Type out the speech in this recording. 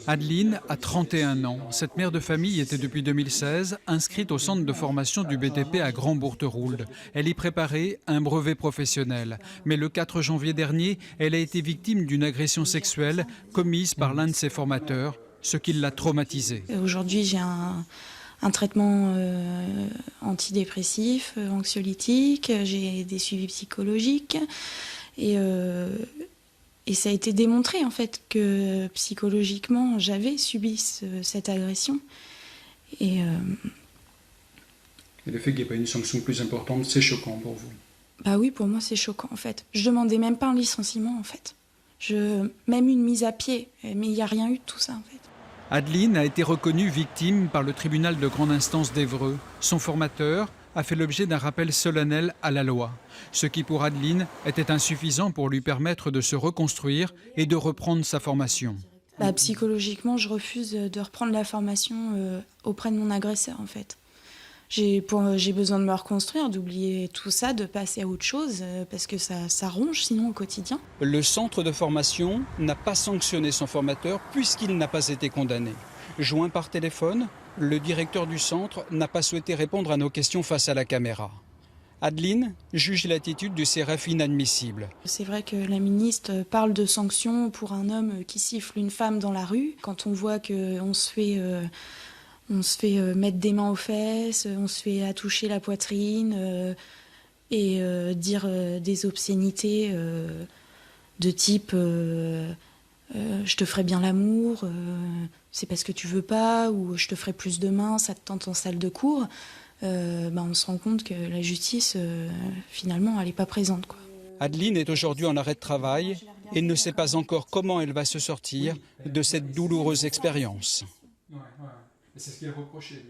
Adeline a 31 ans. Cette mère de famille était depuis 2016 inscrite au centre de formation du BTP à Grand-Bourteroulde. Elle y préparait un brevet professionnel. Mais le 4 janvier dernier, elle a été victime d'une agression sexuelle commise par l'un de ses formateurs, ce qui l'a traumatisée. Aujourd'hui, j'ai un traitement antidépressif, anxiolytique, j'ai des suivis psychologiques et ça a été démontré en fait que psychologiquement j'avais subi cette agression. Et le fait qu'il n'y ait pas une sanction plus importante, c'est choquant pour vous? Bah oui, pour moi c'est choquant en fait. Je demandais même pas un licenciement en fait. Même une mise à pied, mais il n'y a rien eu de tout ça en fait. Adeline a été reconnue victime par le tribunal de grande instance d'Évreux. Son formateur a fait l'objet d'un rappel solennel à la loi, ce qui pour Adeline était insuffisant pour lui permettre de se reconstruire et de reprendre sa formation. Psychologiquement, je refuse de reprendre la formation auprès de mon agresseur en fait. J'ai besoin de me reconstruire, d'oublier tout ça, de passer à autre chose, parce que ça ronge sinon au quotidien. Le centre de formation n'a pas sanctionné son formateur puisqu'il n'a pas été condamné. Joint par téléphone, le directeur du centre n'a pas souhaité répondre à nos questions face à la caméra. Adeline juge l'attitude du CRF inadmissible. C'est vrai que la ministre parle de sanctions pour un homme qui siffle une femme dans la rue. Quand on voit qu'on se fait... On se fait mettre des mains aux fesses, on se fait attoucher la poitrine et dire des obscénités de type je te ferai bien l'amour, c'est parce que tu veux pas, ou je te ferai plus de mains, ça te tente en salle de cours. On se rend compte que la justice, finalement, elle n'est pas présente, quoi. Adeline est aujourd'hui en arrêt de travail et ne sait pas encore comment elle va se sortir de cette douloureuse expérience. C'est ce qui est reproché.